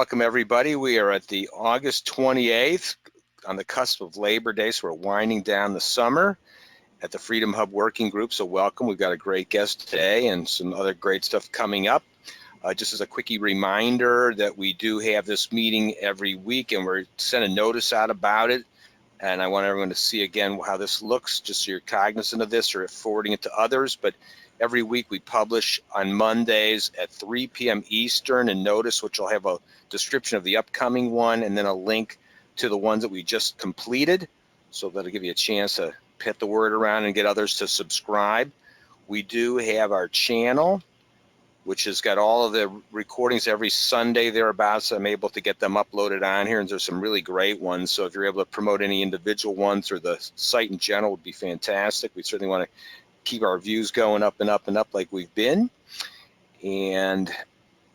welcome everybody. We are at the August 28th on the cusp of Labor Day, so we're winding down the summer at the Freedom Hub Working Group, so welcome. We've got a great guest today and some other great stuff coming up. Just as a quickie reminder that we do have this meeting every week, and we're sending a notice out about it, and I want everyone to see again how this looks, just so you're cognizant of this or forwarding it to others. But every week we publish on Mondays at 3 p.m. Eastern a notice which will have a description of the upcoming one and then a link to the ones that we just completed. So that'll give you a chance to hit the word around and get others to subscribe. We do have our channel, which has got all of the recordings every Sunday thereabouts. I'm able to get them uploaded on here, and there's some really great ones. So if you're able to promote any individual ones or the site in general, would be fantastic. We certainly want to keep our views going up and up and up like we've been. And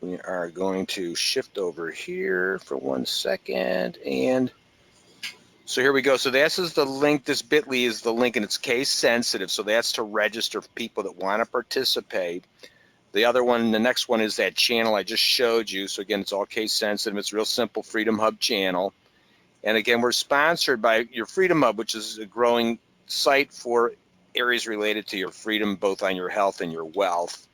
we are going to shift over here for 1 second. And so here we go. So this is the link. This bit.ly is the link, and it's case sensitive. So that's to register for people that want to participate. The other one, the next one, is that channel I just showed you. So again, it's all case sensitive. It's real simple, Freedom Hub channel. And again, we're sponsored by your Freedom Hub, which is a growing site for areas related to your freedom, both on your health and your wealth.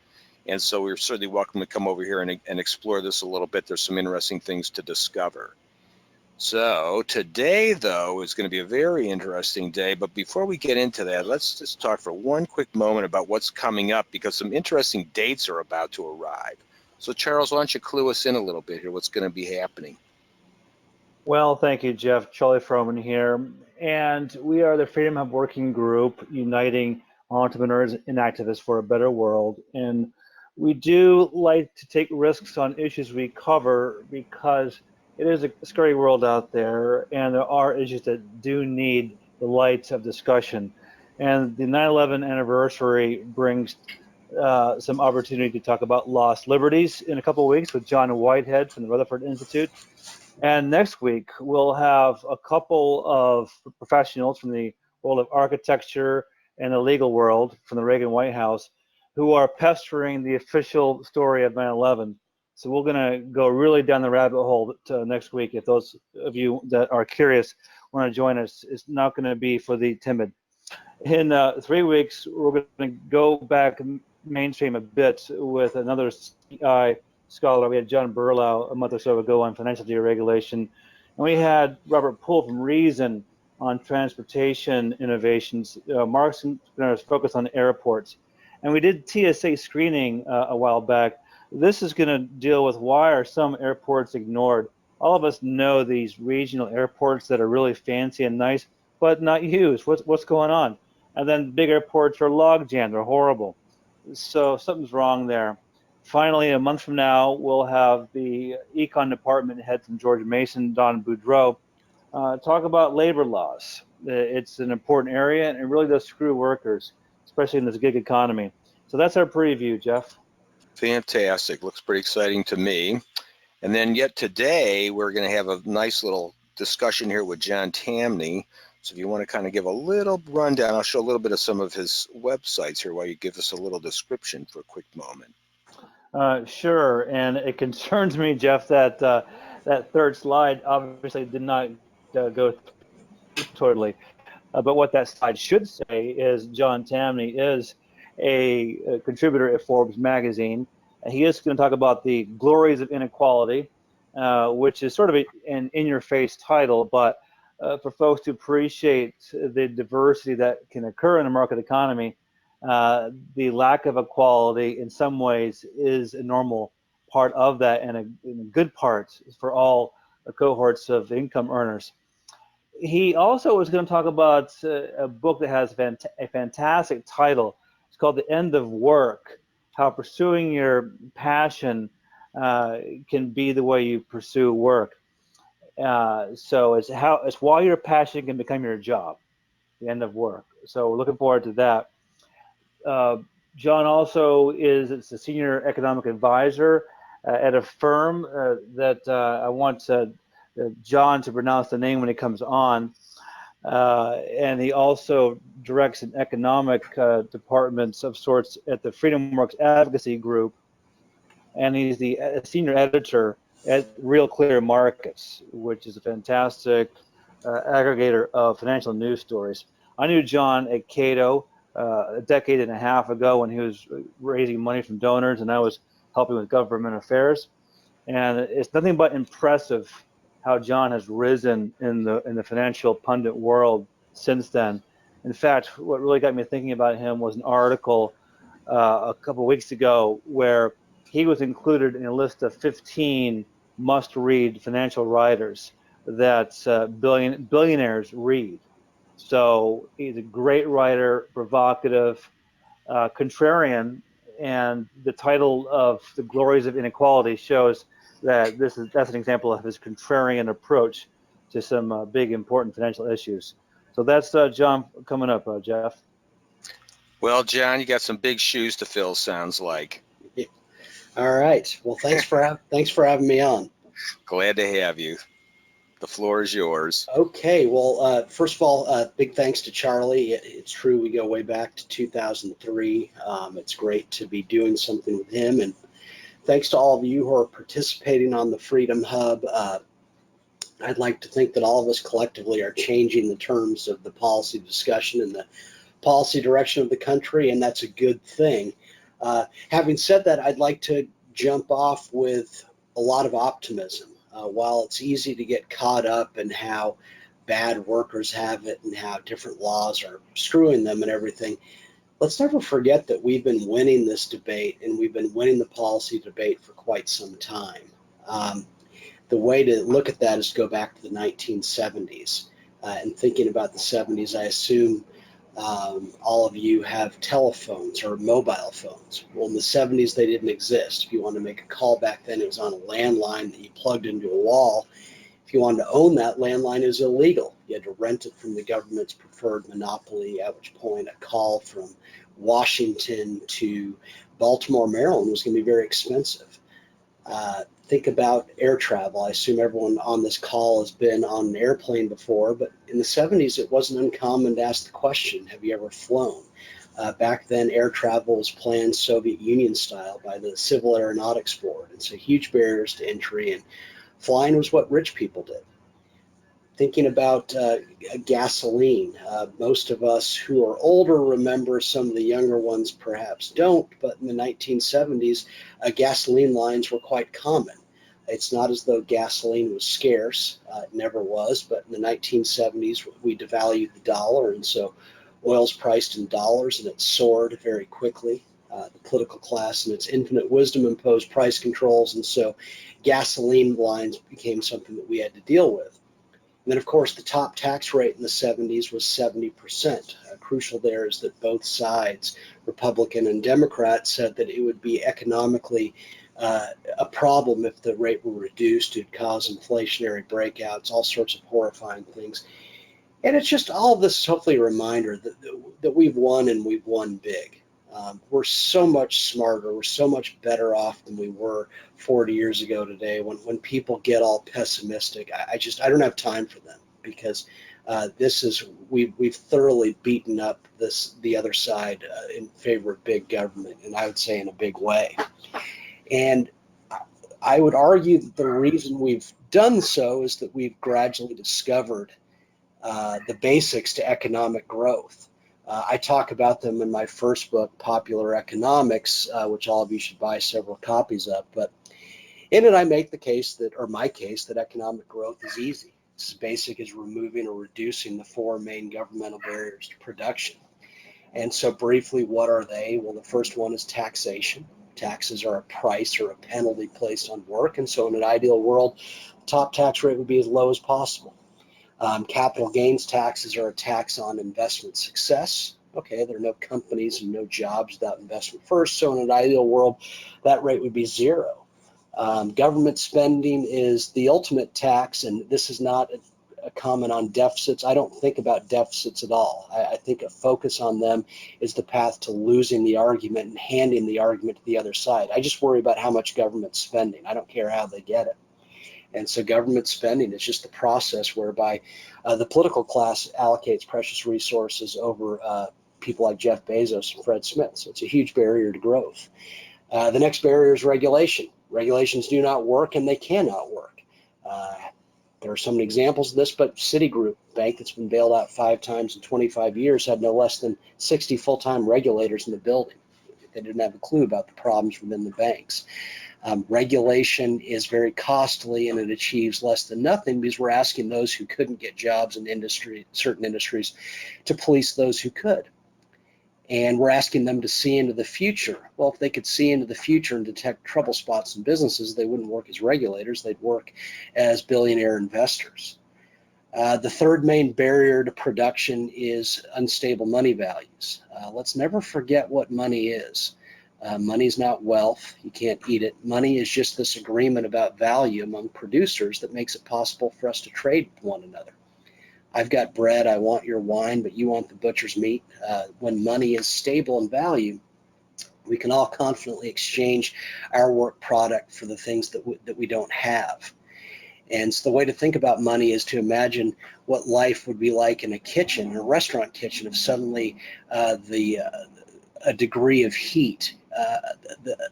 And so we're certainly welcome to come over here and explore this a little bit. There's some interesting things to discover. So today, though, is going to be a very interesting day. But before we get into that, let's just talk for one quick moment about what's coming up, because some interesting dates are about to arrive. So Charles, why don't you clue us in a little bit here, what's going to be happening? Well, thank you, Jeff. Charlie Froman here. And we are the Freedom Hub Working Group, uniting entrepreneurs and activists for a better world. And we do like to take risks on issues we cover because it is a scary world out there, and there are issues that do need the light of discussion. And the 9/11 anniversary brings some opportunity to talk about lost liberties in a couple of weeks with John Whitehead from the Rutherford Institute. And next week, we'll have a couple of professionals from the world of architecture and the legal world from the Reagan White House who are pestering the official story of 9/11. So we're going to go really down the rabbit hole next week. If those of you that are curious want to join us, it's not going to be for the timid. In 3 weeks, we're going to go back mainstream a bit with another CI scholar. We had John Berlau a month or so ago on financial deregulation. And we had Robert Poole from Reason on transportation innovations. Mark's going to focus on airports. And we did TSA screening a while back. This is going to deal with why are some airports ignored. All of us know these regional airports that are really fancy and nice, but not used. What's going on? And then big airports are log jammed. They're horrible. So something's wrong there. Finally, a month from now, we'll have the Econ Department head from George Mason, Don Boudreau, talk about labor laws. It's an important area, and it really does screw workers, especially in this gig economy. So that's our preview, Jeff. Fantastic. Looks pretty exciting to me. And then yet today, we're going to have a nice little discussion here with John Tamny. So if you want to kind of give a little rundown, I'll show a little bit of some of his websites here while you give us a little description for a quick moment. Sure, and it concerns me, Jeff, that that third slide obviously did not go totally. But what that slide should say is John Tamny is a contributor at Forbes magazine. He is going to talk about the glories of inequality, which is sort of an in-your-face title, but for folks to appreciate the diversity that can occur in a market economy, the lack of equality in some ways is a normal part of that, and a good part for all cohorts of income earners. He also is going to talk about a book that has a fantastic title. It's called The End of Work, how pursuing your passion can be the way you pursue work. So it's why your passion can become your job, The End of Work. So we're looking forward to that. John also is a senior economic advisor at a firm that I want John to pronounce the name when he comes on. And he also directs an economic department of sorts at the FreedomWorks Advocacy Group. And he's the senior editor at Real Clear Markets, which is a fantastic aggregator of financial news stories. I knew John at Cato a decade and a half ago when he was raising money from donors, and I was helping with government affairs. And it's nothing but impressive how John has risen in the financial pundit world since then. In fact, what really got me thinking about him was an article a couple of weeks ago where he was included in a list of 15 must-read financial writers that billionaires read. So he's a great writer, provocative, contrarian, and the title of The Glories of Inequality shows that that's an example of his contrarian approach to some big important financial issues. So that's John coming up, Jeff. Well, John, you got some big shoes to fill, sounds like. Yeah. All right. Well, thanks for having me on. Glad to have you. The floor is yours. Okay. Well, first of all, big thanks to Charlie. It's true we go way back to 2003. It's great to be doing something with him, and thanks to all of you who are participating on the Freedom Hub. I'd like to think that all of us collectively are changing the terms of the policy discussion and the policy direction of the country, and that's a good thing. Having said that, I'd like to jump off with a lot of optimism. While it's easy to get caught up in how bad workers have it and how different laws are screwing them and everything, let's never forget that we've been winning this debate, and we've been winning the policy debate for quite some time. The way to look at that is to go back to the 1970s. And thinking about the 70s, I assume all of you have telephones or mobile phones. Well, in the 70s, they didn't exist. If you wanted to make a call back then, it was on a landline that you plugged into a wall. If you wanted to own that landline, it was illegal. You had to rent it from the government's preferred monopoly, at which point a call from Washington to Baltimore, Maryland was going to be very expensive. Think about air travel. I assume everyone on this call has been on an airplane before, but in the 70s, it wasn't uncommon to ask the question, have you ever flown? Back then, air travel was planned Soviet Union style by the Civil Aeronautics Board, and so huge barriers to entry, and flying was what rich people did. Thinking about gasoline, most of us who are older remember, some of the younger ones perhaps don't, but in the 1970s, gasoline lines were quite common. It's not as though gasoline was scarce, it never was, but in the 1970s we devalued the dollar, and so oil's priced in dollars and it soared very quickly. The political class in its infinite wisdom imposed price controls, and so gasoline lines became something that we had to deal with. And then, of course, the top tax rate in the 70s was 70%. Crucial there is that both sides, Republican and Democrat, said that it would be economically a problem if the rate were reduced. It would cause inflationary breakouts, all sorts of horrifying things. And it's just all of this is hopefully a reminder that we've won, and we've won big. We're so much smarter, we're so much better off than we were 40 years ago today. When people get all pessimistic, I don't have time for them, because we've thoroughly beaten up the other side in favor of big government, and I would say in a big way. And I would argue that the reason we've done so is that we've gradually discovered the basics to economic growth. I talk about them in my first book, Popular Economics, which all of you should buy several copies of. But in it, I make the case my case that economic growth is easy. It's as basic as removing or reducing the four main governmental barriers to production. And so briefly, what are they? Well, the first one is taxation. Taxes are a price or a penalty placed on work. And so in an ideal world, the top tax rate would be as low as possible. Capital gains taxes are a tax on investment success. Okay, there are no companies and no jobs without investment first, so in an ideal world, that rate would be zero. Government spending is the ultimate tax, and this is not a comment on deficits. I don't think about deficits at all. I think a focus on them is the path to losing the argument and handing the argument to the other side. I just worry about how much government's spending. I don't care how they get it. And so government spending is just the process whereby the political class allocates precious resources over people like Jeff Bezos and Fred Smith. So it's a huge barrier to growth. The next barrier is regulation. Regulations do not work, and they cannot work. There are so many examples of this, but Citigroup, bank that's been bailed out 5 times in 25 years, had no less than 60 full-time regulators in the building. They didn't have a clue about the problems within the banks. Regulation is very costly, and it achieves less than nothing because we're asking those who couldn't get jobs in certain industries to police those who could. And we're asking them to see into the future. Well, if they could see into the future and detect trouble spots in businesses, they wouldn't work as regulators, they'd work as billionaire investors. The third main barrier to production is unstable money values. Let's never forget what money is. Money is not wealth. You can't eat it. Money is just this agreement about value among producers that makes it possible for us to trade with one another. I've got bread, I want your wine, but you want the butcher's meat. When money is stable in value, we can all confidently exchange our work product for the things that we don't have. And so the way to think about money is to imagine what life would be like in a kitchen, in a restaurant kitchen, if suddenly a degree of heat,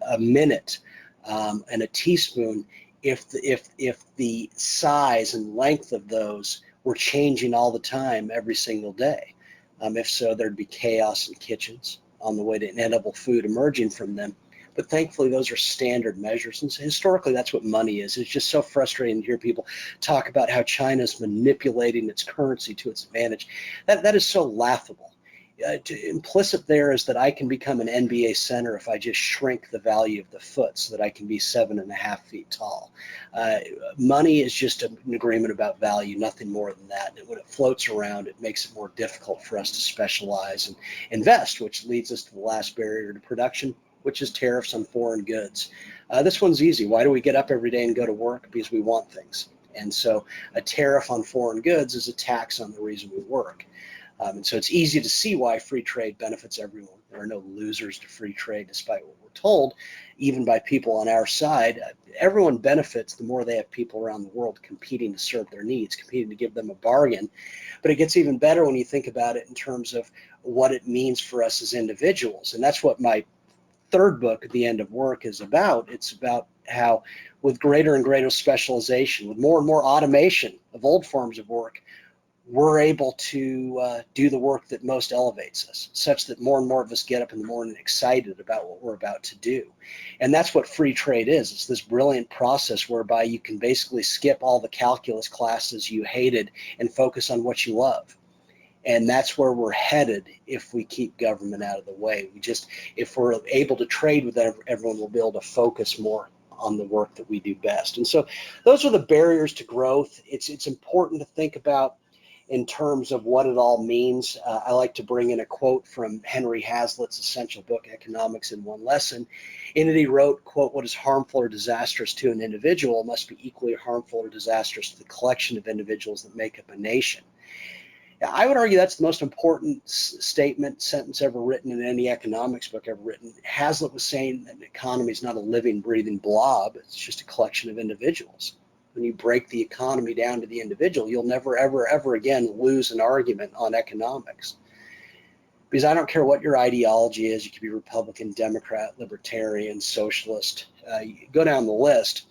a minute, and a teaspoon, if the size and length of those were changing all the time, every single day. If so, there'd be chaos in kitchens on the way to inedible food emerging from them. But thankfully, those are standard measures. And so historically, that's what money is. It's just so frustrating to hear people talk about how China's manipulating its currency to its advantage. That is so laughable. Implicit there is that I can become an NBA center if I just shrink the value of the foot so that I can be 7.5 feet tall. Money is just an agreement about value, nothing more than that. And when it floats around, it makes it more difficult for us to specialize and invest, which leads us to the last barrier to production, which is tariffs on foreign goods. This one's easy. Why do we get up every day and go to work? Because we want things. And so a tariff on foreign goods is a tax on the reason we work. And so it's easy to see why free trade benefits everyone. There are no losers to free trade, despite what we're told, even by people on our side. Everyone benefits the more they have people around the world competing to serve their needs, competing to give them a bargain. But it gets even better when you think about it in terms of what it means for us as individuals. And that's what my third book, The End of Work, is about. It's about how with greater and greater specialization, with more and more automation of old forms of work, we're able to do the work that most elevates us, such that more and more of us get up in the morning excited about what we're about to do. And that's what free trade is. It's this brilliant process whereby you can basically skip all the calculus classes you hated and focus on what you love. And that's where we're headed if we keep government out of the way. If we're able to trade with everyone, we'll be able to focus more on the work that we do best. And so those are the barriers to growth. It's important to think about in terms of what it all means. I like to bring in a quote from Henry Hazlitt's essential book, Economics in One Lesson. In it, he wrote, quote, "What is harmful or disastrous to an individual must be equally harmful or disastrous to the collection of individuals that make up a nation." I would argue that's the most important sentence ever written in any economics book ever written. Hazlitt was saying that an economy is not a living, breathing blob. It's just a collection of individuals. When you break the economy down to the individual, you'll never, ever, ever again lose an argument on economics. Because I don't care what your ideology is. You could be Republican, Democrat, Libertarian, Socialist. You go down the list.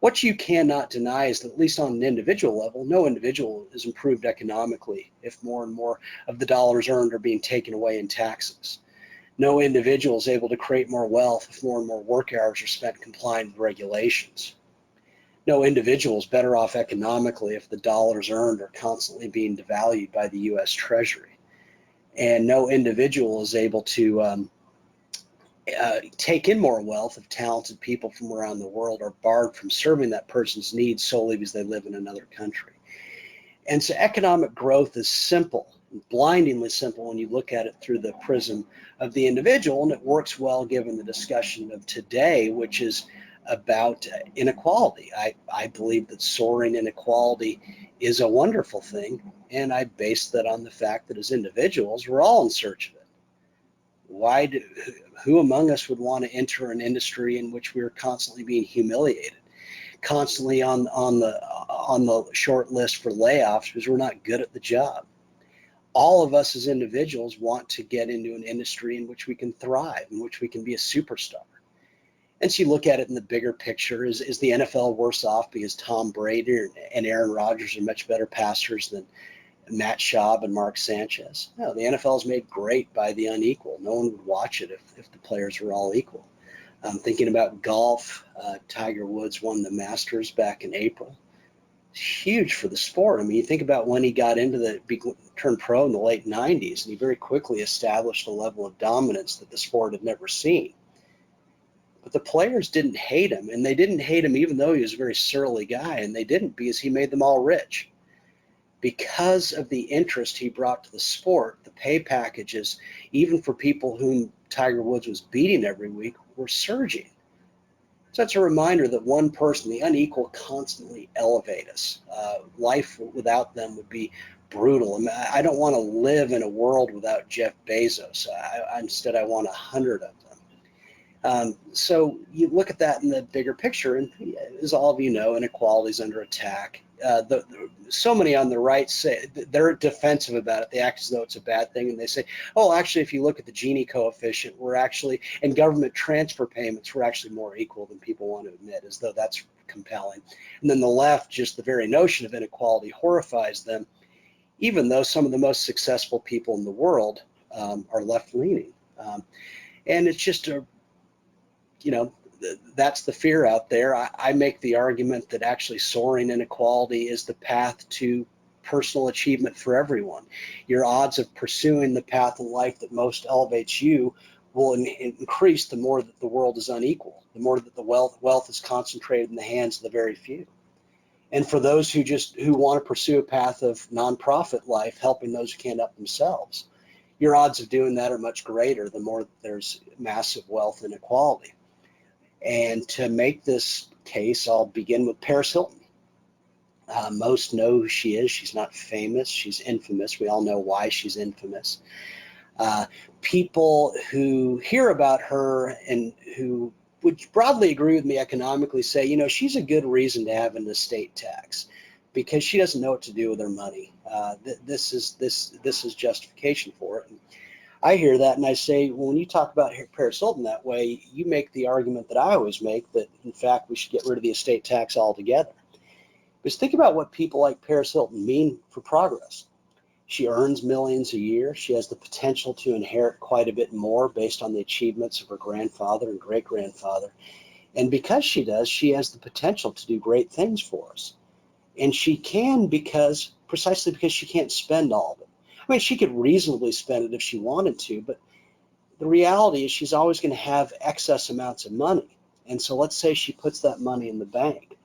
What you cannot deny is that, at least on an individual level, no individual is improved economically if more and more of the dollars earned are being taken away in taxes. No individual is able to create more wealth if more and more work hours are spent complying with regulations. No individual is better off economically if the dollars earned are constantly being devalued by the U.S. Treasury. And no individual is able to take in more wealth if talented people from around the world are barred from serving that person's needs solely because they live in another country. And so economic growth is simple, blindingly simple when you look at it through the prism of the individual, and it works well given the discussion of today, which is about inequality. I believe that soaring inequality is a wonderful thing, and I base that on the fact that as individuals, we're all in search of it. Who among us would want to enter an industry in which we're constantly being humiliated, constantly on the short list for layoffs because we're not good at the job? All of us as individuals want to get into an industry in which we can thrive, in which we can be a superstar. And so you look at it in the bigger picture, is the NFL worse off because Tom Brady and Aaron Rodgers are much better passers than Matt Schaub and Mark Sanchez? No, the NFL is made great by the unequal. No one would watch it if the players were all equal. Thinking about golf, Tiger Woods won the Masters back in April. Huge for the sport. I mean, you think about when he got into turned pro in the late 90s, and he very quickly established a level of dominance that the sport had never seen. But the players didn't hate him, and they didn't hate him even though he was a very surly guy, and they didn't because he made them all rich. Because of the interest he brought to the sport, the pay packages, even for people whom Tiger Woods was beating every week, were surging. So it's a reminder that one person, the unequal, constantly elevate us. Life without them would be brutal. I mean, I don't want to live in a world without Jeff Bezos. Instead, I want 100 of them. So you look at that in the bigger picture, and as all of you know, inequality is under attack. So many on the right say they're defensive about it. They act as though it's a bad thing, and they say, "Oh, actually, if you look at the Gini coefficient, and government transfer payments, we're actually more equal than people want to admit," as though that's compelling. And then the left, just the very notion of inequality horrifies them, even though some of the most successful people in the world are left-leaning. And it's just that's the fear out there. I make the argument that actually soaring inequality is the path to personal achievement for everyone. Your odds of pursuing the path in life that most elevates you will increase the more that the world is unequal, the more that the wealth is concentrated in the hands of the very few. And for those who want to pursue a path of nonprofit life, helping those who can't help themselves, your odds of doing that are much greater the more that there's massive wealth inequality. And to make this case, I'll begin with Paris Hilton. Most know who she is. She's not famous. She's infamous. We all know why she's infamous. People who hear about her and who would broadly agree with me economically say, she's a good reason to have an estate tax because she doesn't know what to do with her money. This is justification for it. And I hear that and I say, well, when you talk about Paris Hilton that way, you make the argument that I always make that, in fact, we should get rid of the estate tax altogether. Because think about what people like Paris Hilton mean for progress. She earns millions a year. She has the potential to inherit quite a bit more based on the achievements of her grandfather and great-grandfather. And because she does, she has the potential to do great things for us. And she can precisely because she can't spend all of it. I mean, she could reasonably spend it if she wanted to, but the reality is she's always going to have excess amounts of money. And so let's say she puts that money in the bank.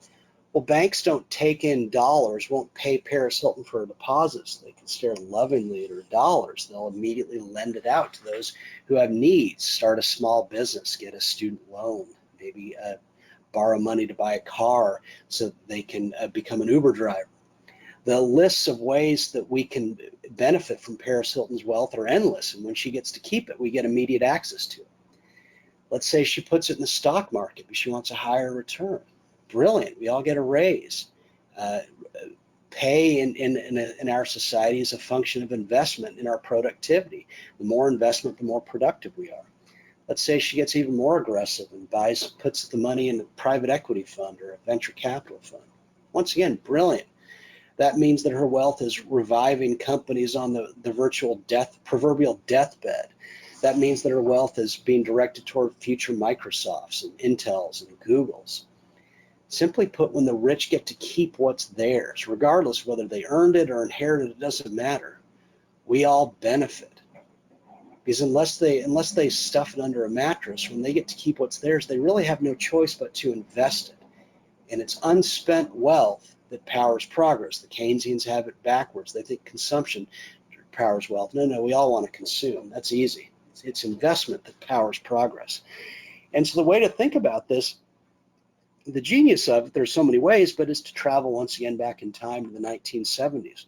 Well, banks don't take in dollars, won't pay Paris Hilton for her deposits. They can stare lovingly at her dollars. They'll immediately lend it out to those who have needs, start a small business, get a student loan, maybe borrow money to buy a car so that they can become an Uber driver. The lists of ways that we can benefit from Paris Hilton's wealth are endless, and when she gets to keep it, we get immediate access to it. Let's say she puts it in the stock market because she wants a higher return. Brilliant. We all get a raise. Pay in our society is a function of investment in our productivity. The more investment, the more productive we are. Let's say she gets even more aggressive and puts the money in a private equity fund or a venture capital fund. Once again, brilliant. That means that her wealth is reviving companies on the proverbial deathbed. That means that her wealth is being directed toward future Microsofts and Intels and Googles. Simply put, when the rich get to keep what's theirs, regardless of whether they earned it or inherited it, doesn't matter. We all benefit. Because unless they stuff it under a mattress, when they get to keep what's theirs, they really have no choice but to invest it. And it's unspent wealth that powers progress. The Keynesians have it backwards. They think consumption powers wealth. No, we all want to consume. That's easy. It's investment that powers progress. And so the way to think about this, the genius of it, there's so many ways, but is to travel once again back in time to the 1970s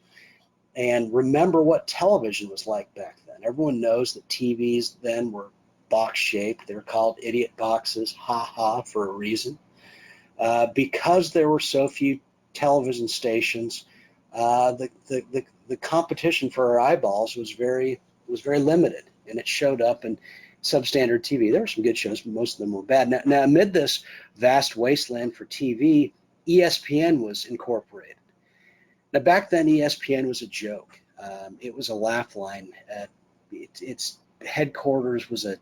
and remember what television was like back then. Everyone knows that TVs then were box-shaped. They were called idiot boxes, ha-ha, for a reason. Because there were so few television stations, the competition for our eyeballs was very limited, and it showed up in substandard TV. There were some good shows, but most of them were bad. Now amid this vast wasteland for TV, ESPN was incorporated. Now back then, ESPN was a joke. It was a laugh line. Its headquarters was a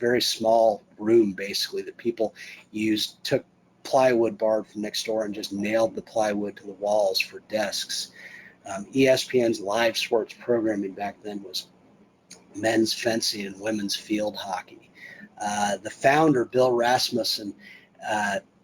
very small room, basically, that people used, took plywood borrowed from next door and just nailed the plywood to the walls for desks. ESPN's live sports programming back then was men's fencing and women's field hockey. The founder, Bill Rasmussen,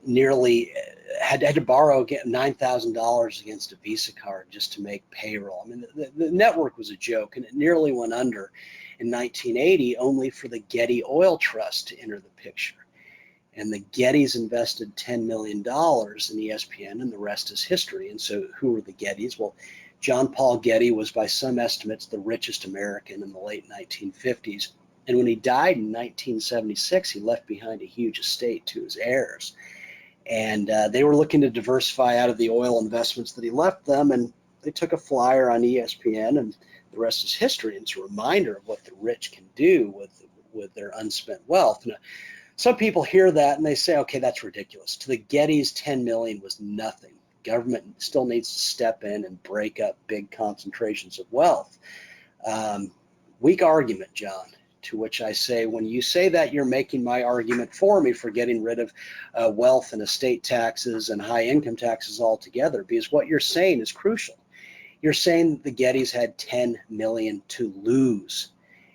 nearly had to borrow $9,000 against a Visa card just to make payroll. I mean, the network was a joke, and it nearly went under in 1980, only for the Getty Oil Trust to enter the picture. And the Gettys invested $10 million in ESPN, and the rest is history. And so who were the Gettys? Well, John Paul Getty was, by some estimates, the richest American in the late 1950s. And when he died in 1976, he left behind a huge estate to his heirs. And they were looking to diversify out of the oil investments that he left them, and they took a flyer on ESPN, and the rest is history. And it's a reminder of what the rich can do with their unspent wealth. Now, some people hear that and they say, okay, that's ridiculous. To the Gettys, 10 million was nothing. Government still needs to step in and break up big concentrations of wealth. Weak argument, John. To which I say, when you say that, you're making my argument for me for getting rid of wealth and estate taxes and high income taxes altogether, because what you're saying is crucial. You're saying the Gettys had 10 million to lose,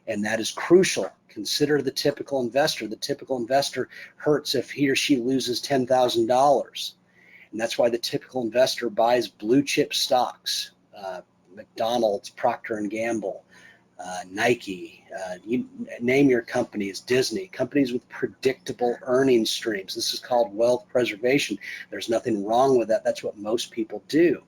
and that is crucial. Consider the typical investor. The typical investor hurts if he or she loses $10,000. And that's why the typical investor buys blue chip stocks, McDonald's, Procter & Gamble, Nike, you name your companies, Disney, companies with predictable earnings streams. This is called wealth preservation. There's nothing wrong with that. That's what most people do.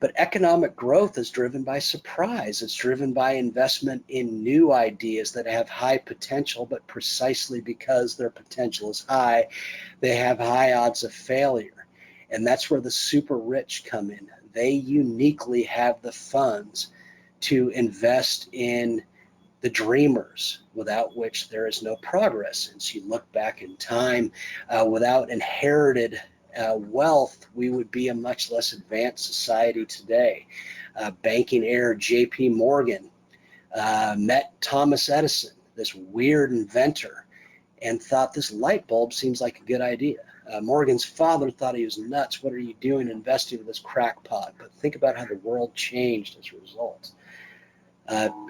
But economic growth is driven by surprise. It's driven by investment in new ideas that have high potential, but precisely because their potential is high, they have high odds of failure. And that's where the super rich come in. They uniquely have the funds to invest in the dreamers, without which there is no progress. And so you look back in time, without inherited wealth, we would be a much less advanced society today. Banking heir J.P. Morgan met Thomas Edison, this weird inventor, and thought this light bulb seems like a good idea. Morgan's father thought he was nuts. What are you doing investing in this crackpot? But think about how the world changed as a result.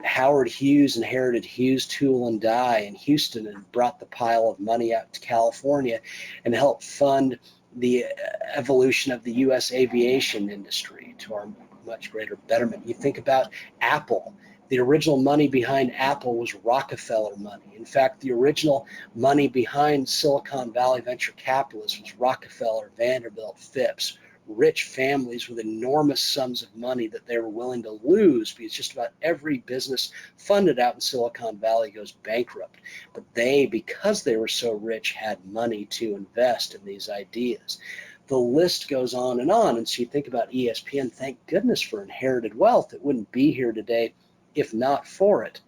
Howard Hughes inherited Hughes Tool and Die in Houston and brought the pile of money out to California and helped fund the evolution of the U.S. aviation industry to our much greater betterment. You think about Apple. The original money behind Apple was Rockefeller money. In fact, the original money behind Silicon Valley venture capitalists was Rockefeller, Vanderbilt, Phipps, rich families with enormous sums of money that they were willing to lose, because just about every business funded out in Silicon Valley goes bankrupt. But they, because they were so rich, had money to invest in these ideas. The list goes on. And so you think about ESPN, thank goodness for inherited wealth. It wouldn't be here today if not for it.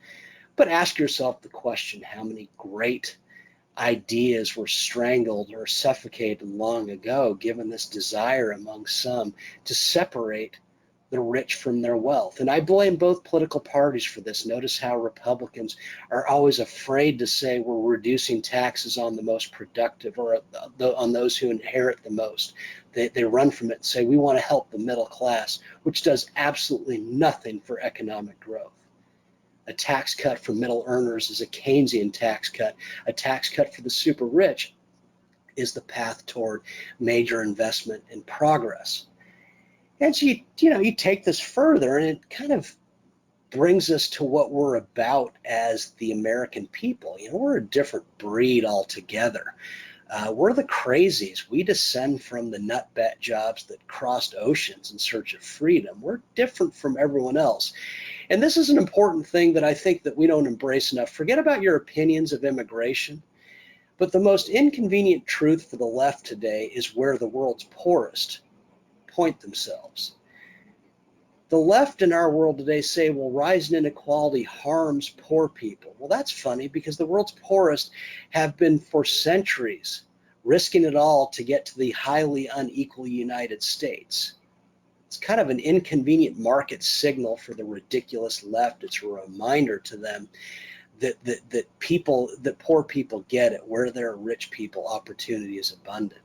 But ask yourself the question, how many great ideas were strangled or suffocated long ago, given this desire among some to separate the rich from their wealth? And I blame both political parties for this. Notice how Republicans are always afraid to say we're reducing taxes on the most productive or on those who inherit the most. They run from it and say we want to help the middle class, which does absolutely nothing for economic growth. A tax cut for middle earners is a Keynesian tax cut. A tax cut for the super rich is the path toward major investment and progress. And so you take this further, and it kind of brings us to what we're about as the American people. We're a different breed altogether. We're the crazies. We descend from the nutbat jobs that crossed oceans in search of freedom. We're different from everyone else. And this is an important thing that I think that we don't embrace enough. Forget about your opinions of immigration, but the most inconvenient truth for the left today is where the world's poorest point themselves. The left in our world today say, well, rising inequality harms poor people. Well, that's funny because the world's poorest have been for centuries risking it all to get to the highly unequal United States. It's kind of an inconvenient market signal for the ridiculous left. It's a reminder to them that poor people get it. Where there are rich people, opportunity is abundant.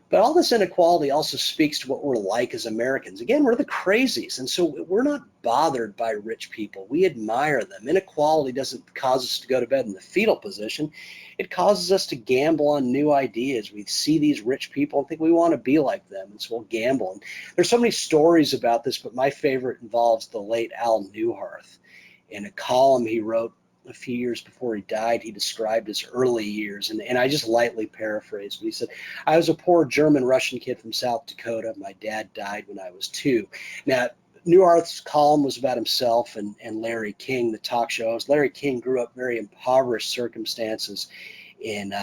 But all this inequality also speaks to what we're like as Americans. Again, we're the crazies, and so we're not bothered by rich people. We admire them. Inequality doesn't cause us to go to bed in the fetal position. It causes us to gamble on new ideas. We see these rich people and think we want to be like them, and so we'll gamble. And there's so many stories about this, but my favorite involves the late Al Newharth. In a column he wrote a few years before he died, he described his early years, and I just lightly paraphrased. He said, I was a poor German-Russian kid from South Dakota. My dad died when I was 2. Now, Newharth's column was about himself and Larry King, the talk show host. Larry King grew up very impoverished circumstances in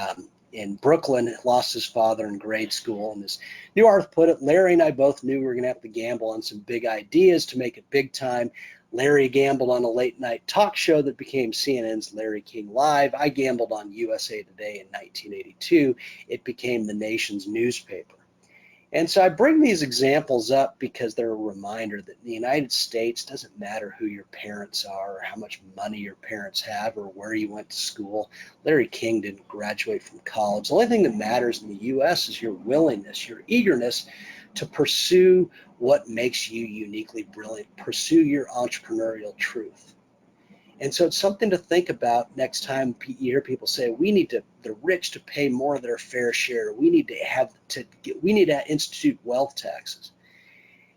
Brooklyn, lost his father in grade school. And as Newharth put it, Larry and I both knew we were going to have to gamble on some big ideas to make it big time. Larry gambled on a late night talk show that became CNN's Larry King Live. I gambled on USA Today in 1982. It became the nation's newspaper. And so I bring these examples up because they're a reminder that in the United States, it doesn't matter who your parents are or how much money your parents have or where you went to school. Larry King didn't graduate from college. The only thing that matters in the U.S. is your willingness, your eagerness to pursue what makes you uniquely brilliant, pursue your entrepreneurial truth. And so it's something to think about next time you hear people say, we need the rich to pay more of their fair share. We need to institute wealth taxes.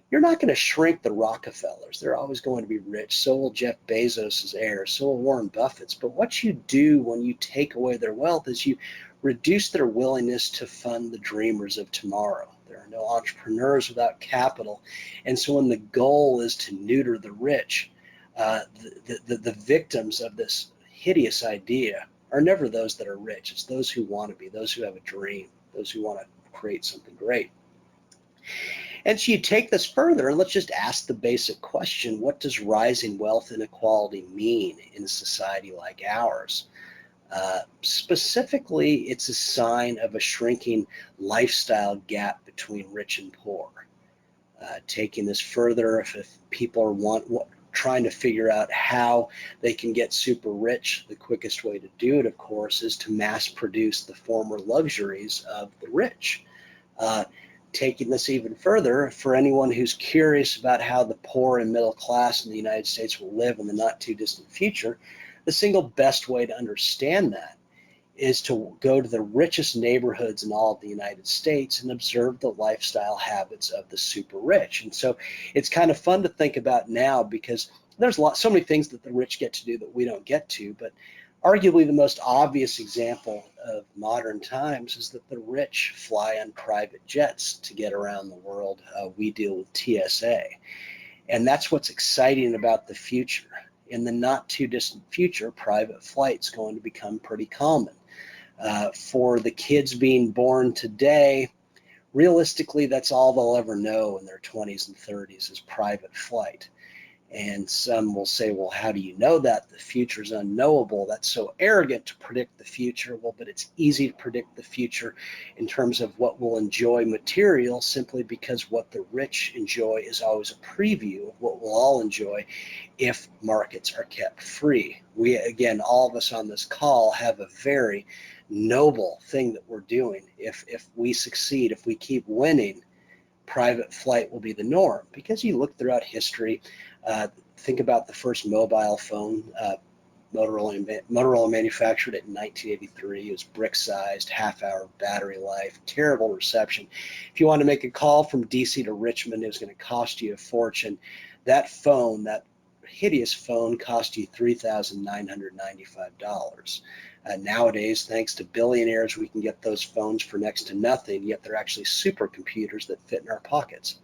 You're not going to shrink the Rockefellers. They're always going to be rich. So will Jeff Bezos' heirs. So will Warren Buffett's. But what you do when you take away their wealth is you reduce their willingness to fund the dreamers of tomorrow. There are no entrepreneurs without capital. And so when the goal is to neuter the rich, the victims of this hideous idea are never those that are rich. It's those who want to be, those who have a dream, those who want to create something great. And so you take this further, and let's just ask the basic question, what does rising wealth inequality mean in a society like ours? Specifically, it's a sign of a shrinking lifestyle gap between rich and poor. Taking this further, if people are trying to figure out how they can get super rich, the quickest way to do it, of course, is to mass produce the former luxuries of the rich. Taking this even further, for anyone who's curious about how the poor and middle class in the United States will live in the not too distant future, the single best way to understand that is to go to the richest neighborhoods in all of the United States and observe the lifestyle habits of the super rich. And so it's kind of fun to think about now because there's so many things that the rich get to do that we don't get to, but arguably the most obvious example of modern times is that the rich fly on private jets to get around the world. We deal with TSA. And that's what's exciting about the future. In the not too distant future, private flight's going to become pretty common. For the kids being born today, realistically, that's all they'll ever know in their 20s and 30s is private flight. And some will say, well, how do you know that? The future is unknowable. That's so arrogant to predict the future. Well, but it's easy to predict the future in terms of what we'll enjoy material simply because what the rich enjoy is always a preview of what we'll all enjoy if markets are kept free. We, again, all of us on this call have a very noble thing that we're doing. If we succeed, if we keep winning, private flight will be the norm. Because you look throughout history, think about the first mobile phone. Motorola manufactured it in 1983. It was brick-sized, half-hour battery life, terrible reception. If you want to make a call from DC to Richmond, it was going to cost you a fortune. That phone, that hideous phone, cost you $3,995. Nowadays, thanks to billionaires, we can get those phones for next to nothing, yet they're actually supercomputers that fit in our pockets.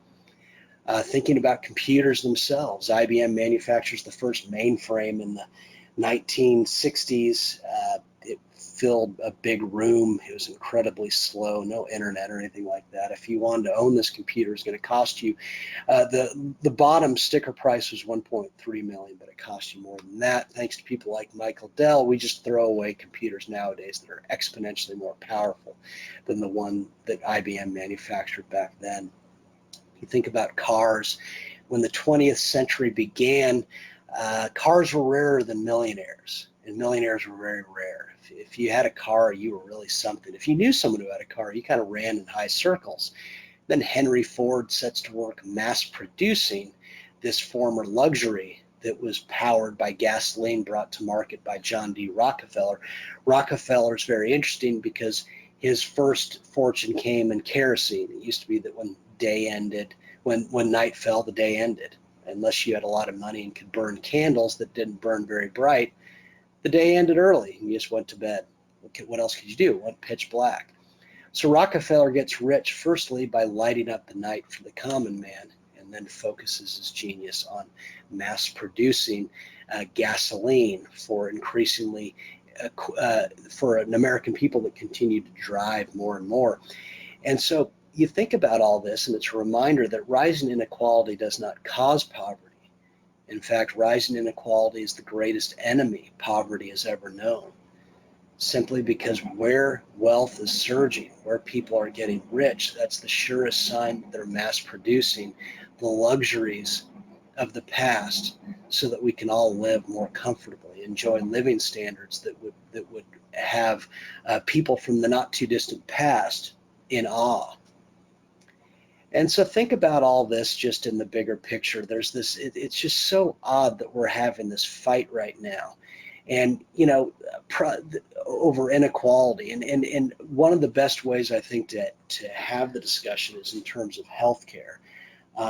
Thinking about computers themselves, IBM manufactures the first mainframe in the 1960s. It filled a big room. It was incredibly slow, no internet or anything like that. If you wanted to own this computer, it's going to cost you, the bottom sticker price was 1.3 million, but it cost you more than that. Thanks to people like Michael Dell, we just throw away computers nowadays that are exponentially more powerful than the one that IBM manufactured back then. You think about cars. When the 20th century began, cars were rarer than millionaires, and millionaires were very rare. If you had a car, you were really something. If you knew someone who had a car, you kind of ran in high circles. Then Henry Ford sets to work mass producing this former luxury that was powered by gasoline brought to market by John D. Rockefeller. Rockefeller is very interesting because his first fortune came in kerosene. It used to be that when day ended, when night fell, the day ended. Unless you had a lot of money and could burn candles that didn't burn very bright, the day ended early and you just went to bed. What else could you do? It went pitch black. So Rockefeller gets rich firstly by lighting up the night for the common man, and then focuses his genius on mass producing gasoline for increasingly for an American people that continue to drive more and more. And so you think about all this, and it's a reminder that rising inequality does not cause poverty. In fact, rising inequality is the greatest enemy poverty has ever known, simply because where wealth is surging, where people are getting rich, that's the surest sign that they're mass producing the luxuries of the past so that we can all live more comfortably, enjoy living standards that would have people from the not too distant past in awe. And so think about all this just in the bigger picture. There's this, it's just so odd that we're having this fight right now. And, you know, over inequality. And one of the best ways I think to have the discussion is in terms of healthcare.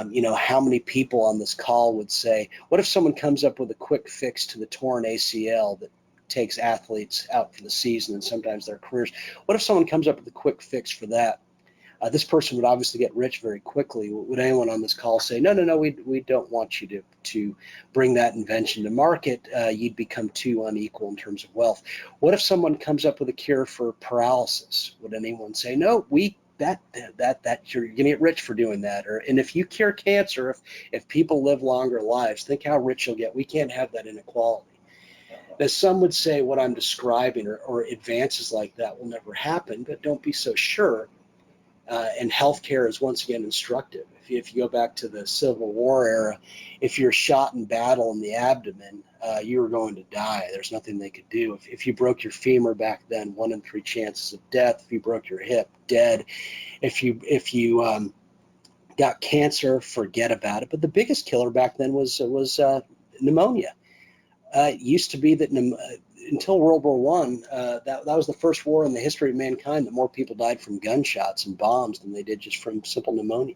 You know, how many people on this call would say, what if someone comes up with a quick fix to the torn ACL that takes athletes out for the season and sometimes their careers? What if someone comes up with a quick fix for that? This person would obviously get rich very quickly. Would anyone on this call say, no, we don't want you to bring that invention to market? You'd become too unequal in terms of wealth. What if someone comes up with a cure for paralysis? Would anyone say, no, that you're going to get rich for doing that? And if you cure cancer, if people live longer lives, think how rich you'll get. We can't have that inequality. Now, some would say what I'm describing or advances like that will never happen, but don't be so sure. And healthcare is once again instructive. If you go back to the Civil War era, if you're shot in battle in the abdomen, you were going to die. There's nothing they could do. If you broke your femur back then, 1 in 3 chances of death. If you broke your hip, dead. If you got cancer, forget about it. But the biggest killer back then was pneumonia. It used to be that until World War I, that was the first war in the history of mankind that more people died from gunshots and bombs than they did just from simple pneumonia.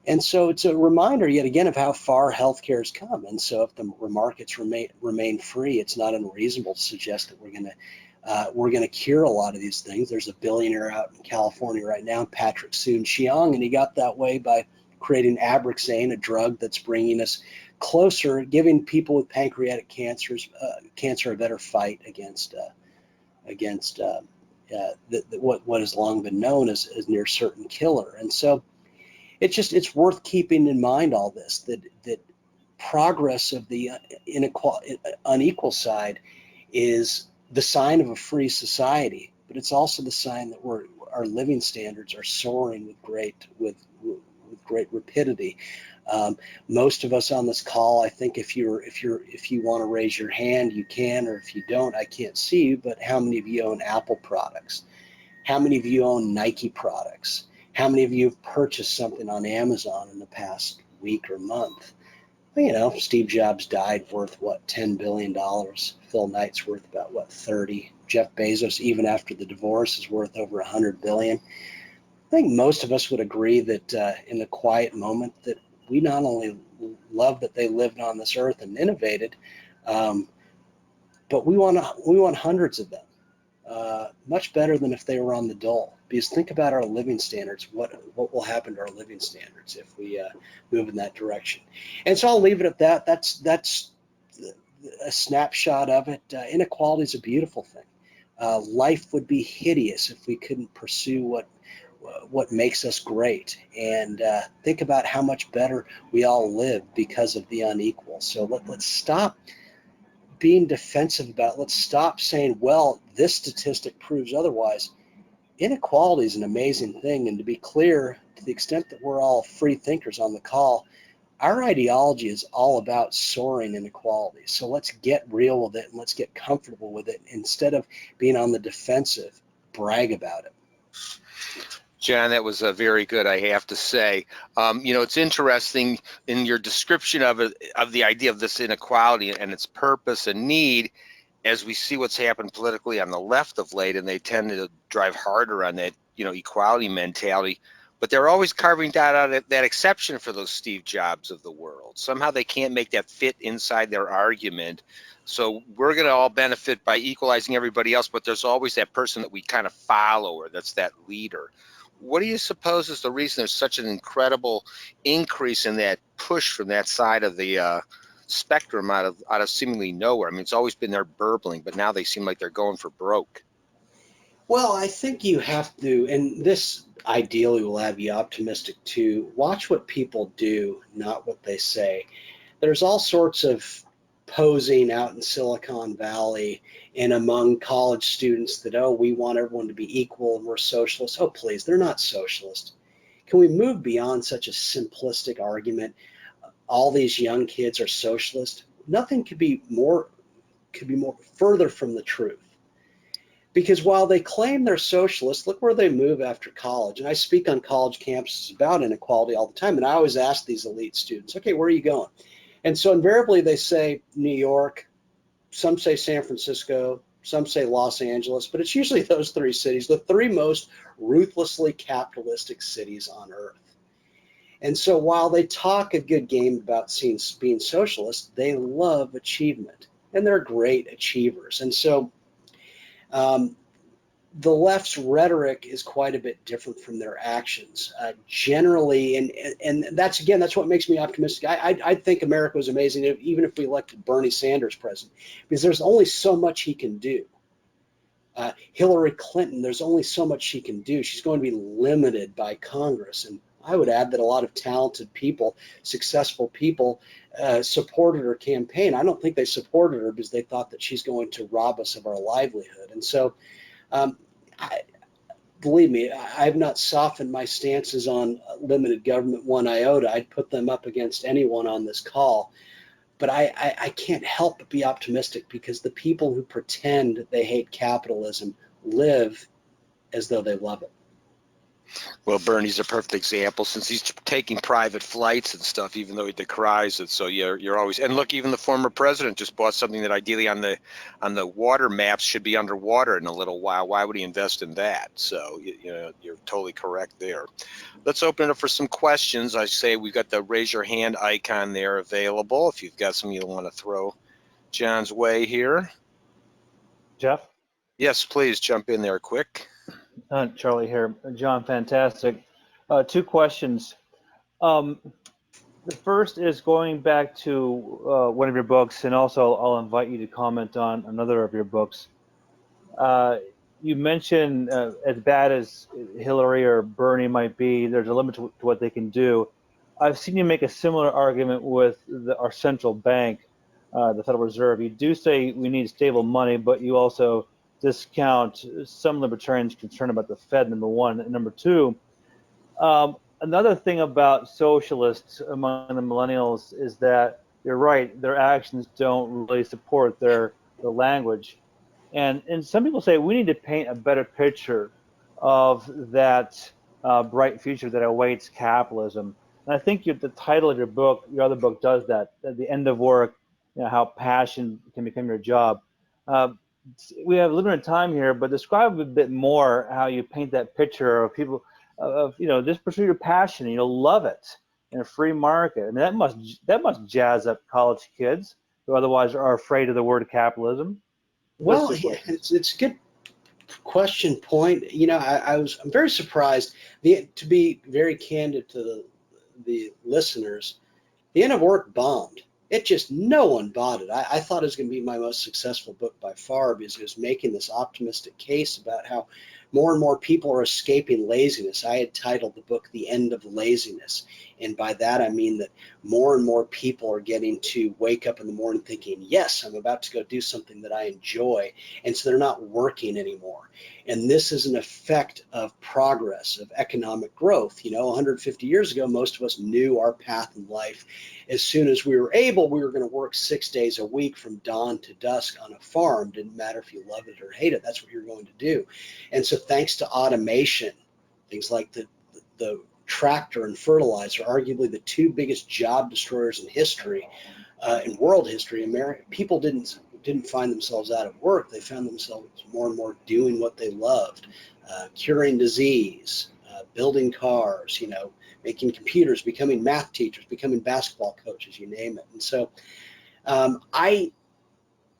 And so it's a reminder yet again of how far healthcare has come. And so if the markets remain free, it's not unreasonable to suggest that we're going to cure a lot of these things. There's a billionaire out in California right now, Patrick Soon-Shiong, and he got that way by creating Abraxane, a drug that's bringing us closer, giving people with pancreatic cancer a better fight against what has long been known as near certain killer. And so it's worth keeping in mind all this, that progress of the unequal side is the sign of a free society, but it's also the sign that our living standards are soaring with great rapidity. Most of us on this call, I think if you want to raise your hand, you can, or if you don't, I can't see you, but how many of you own Apple products? How many of you own Nike products? How many of you have purchased something on Amazon in the past week or month? Well, you know, Steve Jobs died worth, what, $10 billion. Phil Knight's worth about, what, 30. Jeff Bezos, even after the divorce, is worth over 100 billion. I think most of us would agree that in the quiet moment that we not only love that they lived on this earth and innovated, but we want hundreds of them. Much better than if they were on the dole. Because think about our living standards. What will happen to our living standards if we move in that direction? And so I'll leave it at that. That's a snapshot of it. Inequality is a beautiful thing. Life would be hideous if we couldn't pursue what makes us great. And think about how much better we all live because of the unequal. So let's stop being defensive about it. Let's stop saying, well, this statistic proves otherwise. Inequality is an amazing thing. And to be clear, to the extent that we're all free thinkers on the call, our ideology is all about soaring inequality. So let's get real with it and let's get comfortable with it instead of being on the defensive. Brag about it. John, that was very good, I have to say. It's interesting in your description of it, of the idea of this inequality and its purpose and need, as we see what's happened politically on the left of late, and they tend to drive harder on that, equality mentality. But they're always carving out that exception for those Steve Jobs of the world. Somehow they can't make that fit inside their argument. So we're going to all benefit by equalizing everybody else, but there's always that person that we kind of follow, or that's that leader. What do you suppose is the reason there's such an incredible increase in that push from that side of the spectrum out of seemingly nowhere? I mean, it's always been there burbling, but now they seem like they're going for broke. Well, I think you have to, and this ideally will have you optimistic too. Watch what people do, not what they say. There's all sorts of posing out in Silicon Valley and among college students that, oh, we want everyone to be equal and we're socialists. Oh, please, they're not socialists. Can we move beyond such a simplistic argument? All these young kids are socialist. Nothing could be more further from the truth. Because while they claim they're socialists, look where they move after college. And I speak on college campuses about inequality all the time. And I always ask these elite students, okay, where are you going? And so invariably they say New York, some say San Francisco, some say Los Angeles, but it's usually those three cities, the three most ruthlessly capitalistic cities on earth. And so while they talk a good game about being socialist, they love achievement, and they're great achievers. And so the left's rhetoric is quite a bit different from their actions. Generally, and that's what makes me optimistic. I think America was amazing, even if we elected Bernie Sanders president, because there's only so much he can do. Hillary Clinton, there's only so much she can do. She's going to be limited by Congress. And I would add that a lot of talented people, successful people, supported her campaign. I don't think they supported her because they thought that she's going to rob us of our livelihood. And so, believe me, I have not softened my stances on limited government one iota. I'd put them up against anyone on this call. But I can't help but be optimistic because the people who pretend they hate capitalism live as though they love it. Well, Bernie's a perfect example since he's taking private flights and stuff, even though he decries it. So you're always, and look, even the former president just bought something that ideally on the water maps should be underwater in a little while. Why would he invest in that? So you're totally correct there. Let's open it up for some questions. I say we've got the raise your hand icon there available if you've got some you want to throw John's way here. Jeff? Yes, please jump in there quick. Charlie here. John, fantastic. Two questions. The first is going back to one of your books, and also I'll invite you to comment on another of your books. You mentioned as bad as Hillary or Bernie might be, there's a limit to what they can do. I've seen you make a similar argument with our central bank, the Federal Reserve. You do say we need stable money, but you also discount some libertarians' concern about the Fed, number one. And number two, another thing about socialists among the millennials is that you're right, their actions don't really support their language. And some people say we need to paint a better picture of that bright future that awaits capitalism. And I think the title of your other book does that, at the end of work, how passion can become your job. We have limited time here, but describe a bit more how you paint that picture of people of just pursue your passion, love it in a free market. I mean, that must jazz up college kids who otherwise are afraid of the word capitalism. Well, it's a good question point. I'm very surprised. To be very candid to the listeners, the end of work bombed. it just, no one bought it. I thought it was going to be my most successful book by far, because it was making this optimistic case about how more and more people are escaping laziness. I had titled the book The End of Laziness. And by that, I mean that more and more people are getting to wake up in the morning thinking, yes, I'm about to go do something that I enjoy. And so they're not working anymore. And this is an effect of progress, of economic growth. 150 years ago, most of us knew our path in life. As soon as we were able, we were going to work 6 days a week from dawn to dusk on a farm. Didn't matter if you loved it or hated it. That's what you're going to do. And so thanks to automation, things like the tractor and fertilizer, arguably the two biggest job destroyers in history, in world history, people didn't find themselves out of work. They found themselves more and more doing what they loved, curing disease, building cars, making computers, becoming math teachers, becoming basketball coaches, you name it. And so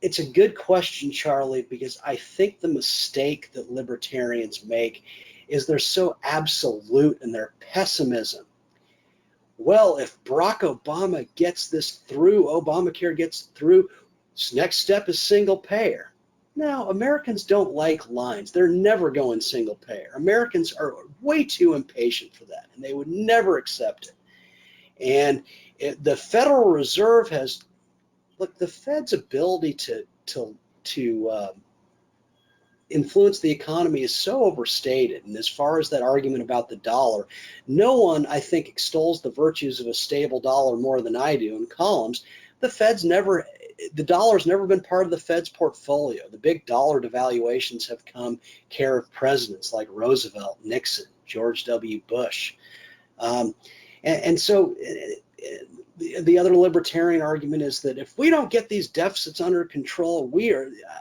it's a good question, Charlie, because I think the mistake that libertarians make is they're so absolute in their pessimism. Well, if Barack Obama gets this through, Obamacare gets through, next step is single payer. Now, Americans don't like lines. They're never going single payer. Americans are way too impatient for that, and they would never accept it. And the Federal Reserve has, look, the Fed's ability to influence the economy is so overstated. And as far as that argument about the dollar, no one, I think, extols the virtues of a stable dollar more than I do in columns. The dollar's never been part of the Fed's portfolio. The big dollar devaluations have come care of presidents like Roosevelt, Nixon, George W. Bush. And so the other libertarian argument is that if we don't get these deficits under control,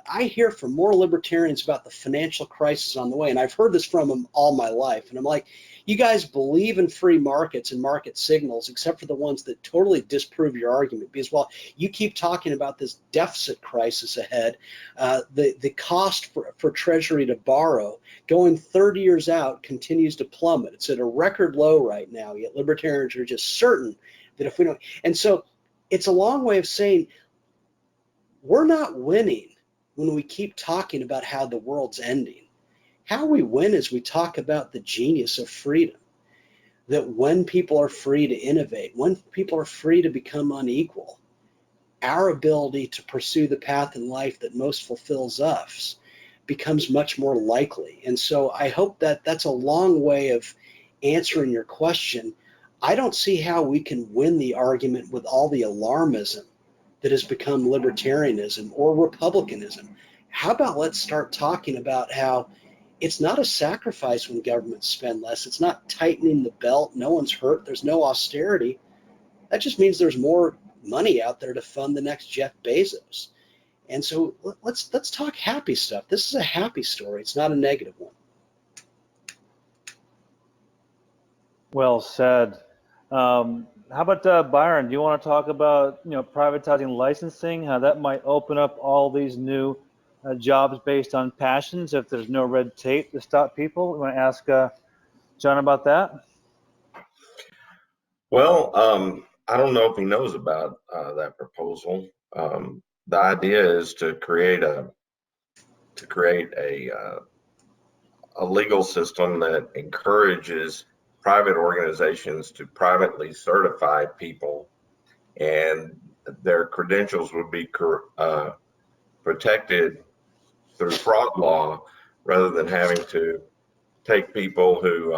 I hear from more libertarians about the financial crisis on the way, and I've heard this from them all my life, and I'm like, you guys believe in free markets and market signals, except for the ones that totally disprove your argument, because while you keep talking about this deficit crisis ahead, the cost for Treasury to borrow going 30 years out continues to plummet. It's at a record low right now, yet libertarians are just certain that if we don't, and so it's a long way of saying we're not winning when we keep talking about how the world's ending. How we win is we talk about the genius of freedom, that when people are free to innovate, when people are free to become unequal, our ability to pursue the path in life that most fulfills us becomes much more likely. And so I hope that that's a long way of answering your question. I don't see how we can win the argument with all the alarmism that has become libertarianism or republicanism. How about let's start talking about how it's not a sacrifice when governments spend less. It's not tightening the belt. No one's hurt. There's no austerity. That just means there's more money out there to fund the next Jeff Bezos. And so let's talk happy stuff. This is a happy story. It's not a negative one. Well said. How about Byron? Do you want to talk about privatizing licensing? How that might open up all these new jobs based on passions if there's no red tape to stop people? You want to ask John about that? Well, I don't know if he knows about that proposal. The idea is to create a legal system that encourages private organizations to privately certify people, and their credentials would be protected through fraud law, rather than having to take people who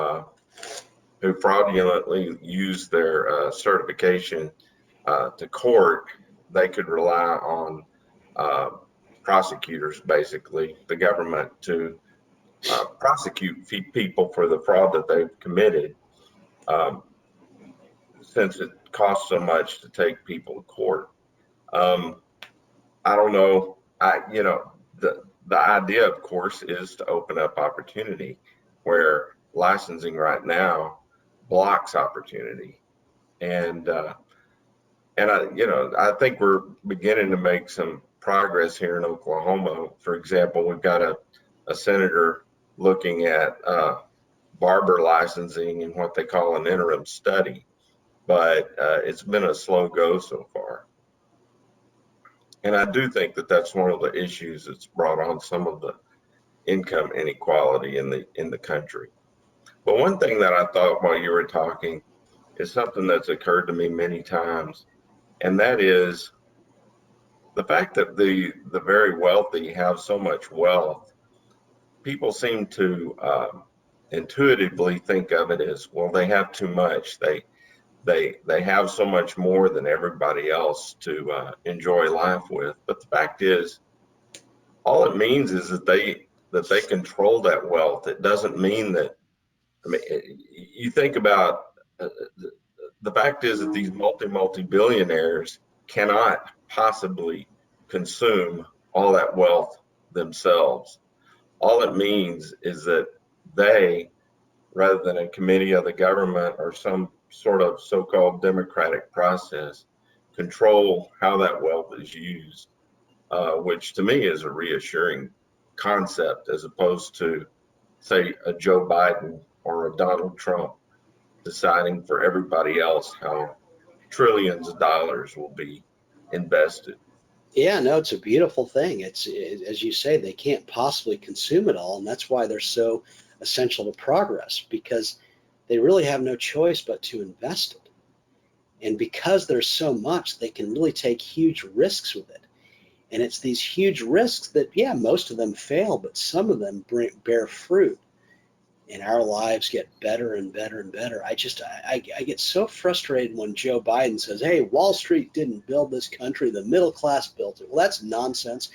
fraudulently use their certification to court. They could rely on prosecutors, basically the government, to prosecute people for the fraud that they've committed, since it costs so much to take people to court. I don't know. The idea, of course, is to open up opportunity where licensing right now blocks opportunity, and I think we're beginning to make some progress here in Oklahoma. For example, we've got a senator looking at barber licensing in what they call an interim study, but it's been a slow go so far. And I do think that that's one of the issues that's brought on some of the income inequality in the country. But one thing that I thought while you were talking is something that's occurred to me many times, and that is the fact that the very wealthy have so much wealth. People seem to intuitively think of it as, well, they have too much. They have so much more than everybody else to enjoy life with. But the fact is, all it means is that they control that wealth. It doesn't mean that. I mean, you think about the fact is that these multi billionaires cannot possibly consume all that wealth themselves. All it means is that they, rather than a committee of the government or some sort of so-called democratic process, control how that wealth is used, which to me is a reassuring concept, as opposed to, say, a Joe Biden or a Donald Trump deciding for everybody else how trillions of dollars will be invested. Yeah, no, it's a beautiful thing. As you say, they can't possibly consume it all, and that's why they're so essential to progress, because they really have no choice but to invest it. And because there's so much, they can really take huge risks with it. And it's these huge risks that, yeah, most of them fail, but some of them bear fruit. And our lives get better and better and better. I get so frustrated when Joe Biden says, hey, Wall Street didn't build this country, the middle class built it. Well, that's nonsense.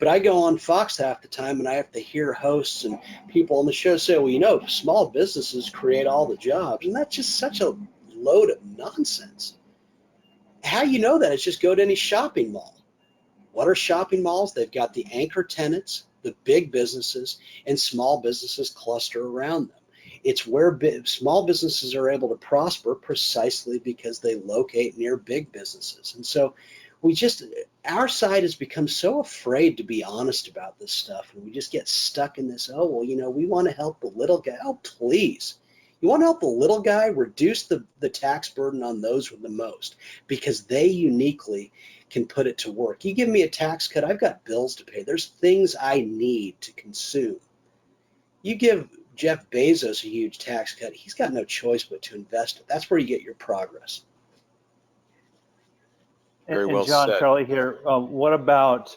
But I go on Fox half the time and I have to hear hosts and people on the show say, well, you know, small businesses create all the jobs. And that's just such a load of nonsense. How you know that is just go to any shopping mall. What are shopping malls? They've got the anchor tenants, the big businesses, and small businesses cluster around them. It's where small businesses are able to prosper precisely because they locate near big businesses. And so our side has become so afraid to be honest about this stuff. And we just get stuck in this, oh, well, you know, we want to help the little guy. Oh, please. You want to help the little guy? Reduce the tax burden on those with the most, because they uniquely can put it to work. You give me a tax cut, I've got bills to pay. There's things I need to consume. You give Jeff Bezos a huge tax cut, he's got no choice but to invest it. That's where you get your progress. Very well and John, said. Charlie here, what about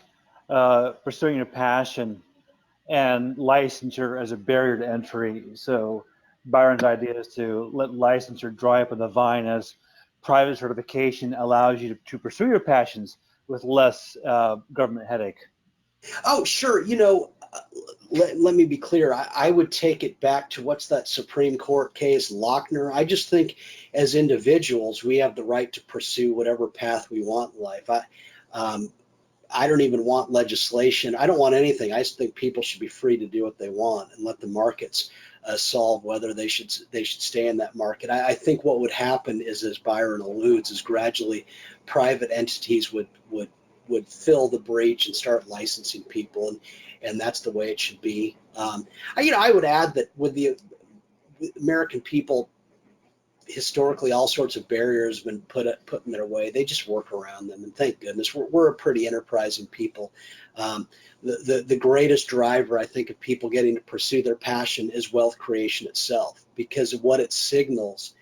pursuing your passion and licensure as a barrier to entry? So Byron's idea is to let licensure dry up on the vine, as private certification allows you to pursue your passions with less government headache. Oh, sure. You know, let me be clear. I would take it back to what's that Supreme Court case, Lochner. I just think as individuals, we have the right to pursue whatever path we want in life. I don't even want legislation. I don't want anything. I just think people should be free to do what they want and let the markets solve whether they should stay in that market. I think what would happen is, as Byron alludes, is gradually private entities would fill the breach and start licensing people, and that's the way it should be. I would add that with the American people, historically, all sorts of barriers have been put in their way. They just work around them, and thank goodness we're a pretty enterprising people. The greatest driver, I think, of people getting to pursue their passion is wealth creation itself, because what it signals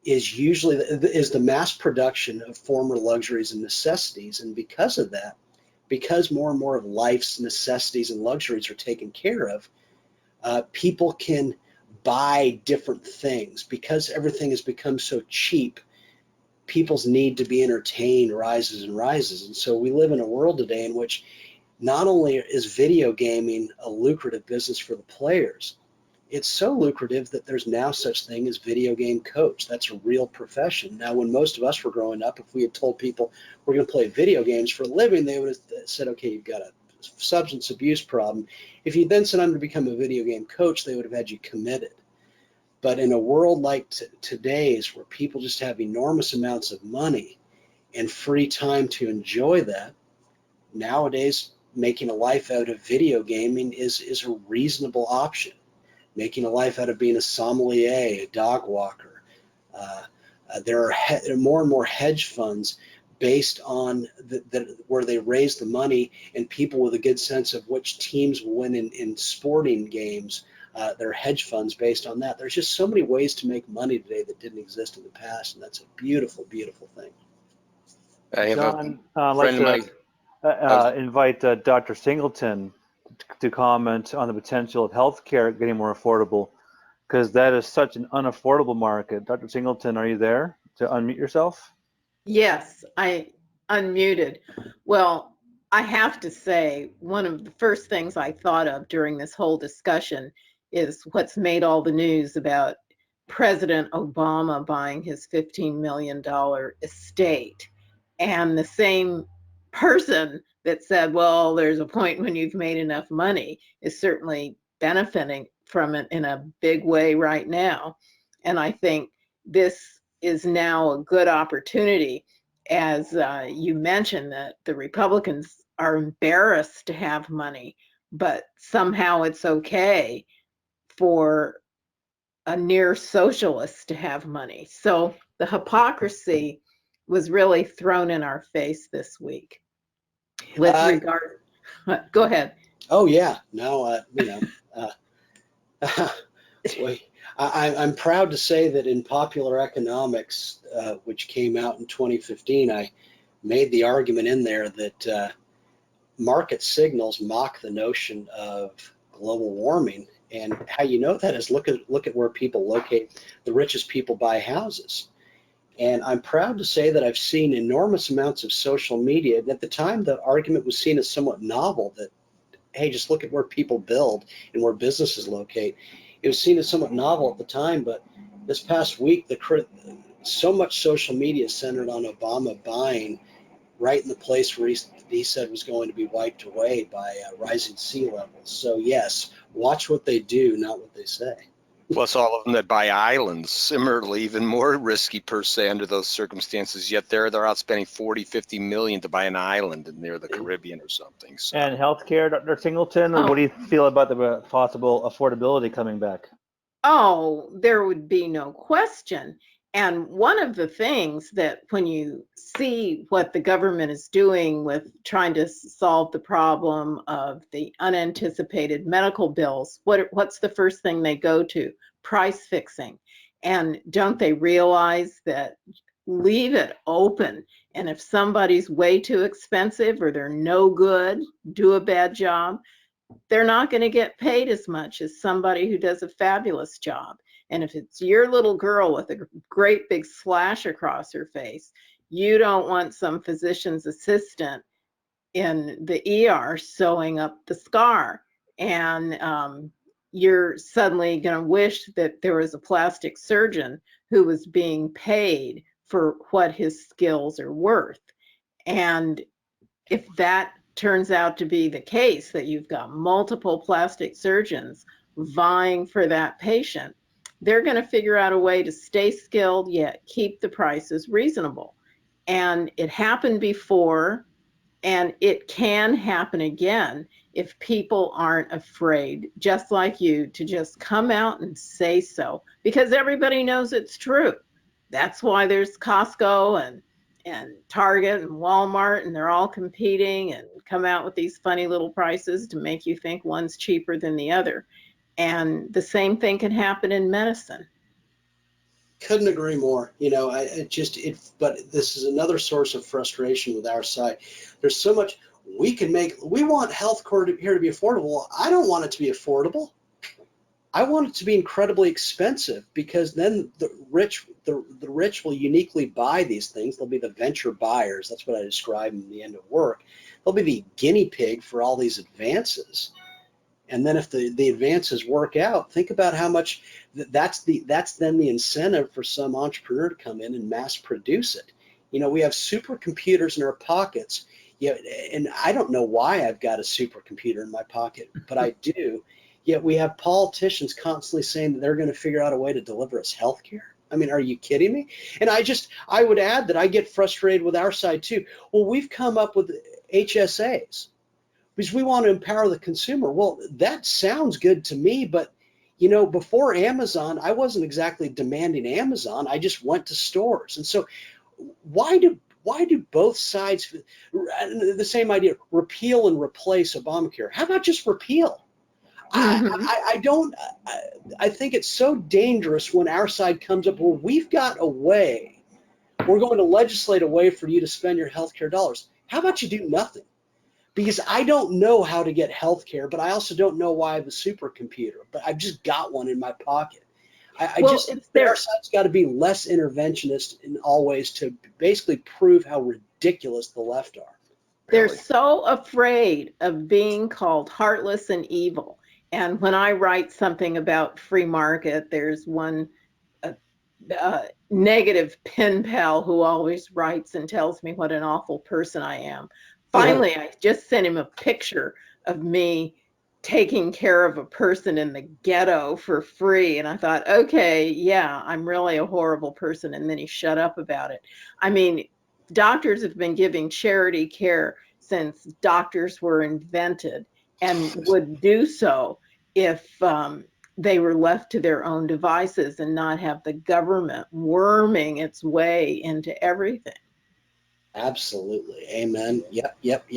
is usually the mass production of former luxuries and necessities. And because of that, because more and more of life's necessities and luxuries are taken care of, people can buy different things. Because everything has become so cheap, people's need to be entertained rises and rises. And so we live in a world today in which not only is video gaming a lucrative business for the players, it's so lucrative that there's now such thing as video game coach. That's a real profession. Now, when most of us were growing up, if we had told people we're going to play video games for a living, they would have said, okay, you've got a substance abuse problem. If you then sent them to become a video game coach, they would have had you committed. But in a world like today's, where people just have enormous amounts of money and free time to enjoy that, nowadays making a life out of video gaming is a reasonable option. Making a life out of being a sommelier, a dog walker. There are more and more hedge funds based on where they raise the money, and people with a good sense of which teams will win in sporting games. Their hedge funds based on that. There's just so many ways to make money today that didn't exist in the past, and that's a beautiful, beautiful thing. I have John, a I'd like friend to invite Dr. Singleton to comment on the potential of healthcare getting more affordable, because that is such an unaffordable market. Dr. Singleton, are you there to unmute yourself? Yes, I unmuted. Well, I have to say, one of the first things I thought of during this whole discussion is what's made all the news about President Obama buying his $15 million estate. And the same person that said, well, there's a point when you've made enough money is certainly benefiting from it in a big way right now. And I think this is now a good opportunity, as you mentioned, that the Republicans are embarrassed to have money, but somehow it's okay for a near socialist to have money. So the hypocrisy was really thrown in our face this week. With regard, go ahead. Oh yeah, no, I'm proud to say that in Popular Economics, which came out in 2015, I made the argument in there that market signals mock the notion of global warming. And how you know that is look at where people locate. The richest people buy houses. And I'm proud to say that I've seen enormous amounts of social media. And at the time, the argument was seen as somewhat novel that, hey, just look at where people build and where businesses locate. It was seen as somewhat novel at the time, but this past week, so much social media centered on Obama buying right in the place where he said was going to be wiped away by rising sea levels. So yes, watch what they do, not what they say. Plus all of them that buy islands, similarly, even more risky per se under those circumstances, yet they're out spending 40, 50 million to buy an island near the Caribbean or something. So. And healthcare, Dr. Singleton, what do you feel about the possible affordability coming back? Oh, there would be no question. And one of the things that when you see what the government is doing with trying to solve the problem of the unanticipated medical bills, what's the first thing they go to? Price fixing. And don't they realize that leave it open? And if somebody's way too expensive or they're no good, do a bad job, they're not going to get paid as much as somebody who does a fabulous job. And if it's your little girl with a great big slash across her face, you don't want some physician's assistant in the ER sewing up the scar. And you're suddenly going to wish that there was a plastic surgeon who was being paid for what his skills are worth. And if that turns out to be the case, that you've got multiple plastic surgeons vying for that patient, they're going to figure out a way to stay skilled yet keep the prices reasonable. And it happened before, and it can happen again if people aren't afraid, just like you, to just come out and say so, because everybody knows it's true. That's why there's Costco and Target and Walmart, and they're all competing and come out with these funny little prices to make you think one's cheaper than the other. And the same thing can happen in medicine. Couldn't agree more. But this is another source of frustration with our side. There's so much we want healthcare here to be affordable. I don't want it to be affordable. I want it to be incredibly expensive, because then the rich will uniquely buy these things. They'll be the venture buyers. That's what I describe in the end of work. They'll be the guinea pig for all these advances. And then if the advances work out, think about how much that's then the incentive for some entrepreneur to come in and mass produce it. We have supercomputers in our pockets. And I don't know why I've got a supercomputer in my pocket, but I do. Yet we have politicians constantly saying that they're going to figure out a way to deliver us health care. I mean, are you kidding me? And I would add that I get frustrated with our side too. Well, we've come up with HSAs because we want to empower the consumer. Well, that sounds good to me, but before Amazon, I wasn't exactly demanding Amazon. I just went to stores. And so why do why do both sides, the same idea, repeal and replace Obamacare? How about just repeal? I don't, I think it's so dangerous when our side comes up, well, we've got a way, we're going to legislate a way for you to spend your healthcare dollars. How about you do nothing? Because I don't know how to get healthcare, but I also don't know why I have a supercomputer, but I've just got one in my pocket. I just think our side's got to be less interventionist in all ways to basically prove how ridiculous the left are. They're so afraid of being called heartless and evil. And when I write something about free market, there's one negative pen pal who always writes and tells me what an awful person I am. Finally, I just sent him a picture of me taking care of a person in the ghetto for free. And I thought, okay, yeah, I'm really a horrible person. And then he shut up about it. I mean, doctors have been giving charity care since doctors were invented, and would do so if they were left to their own devices and not have the government worming its way into everything. Absolutely. Amen. Yep.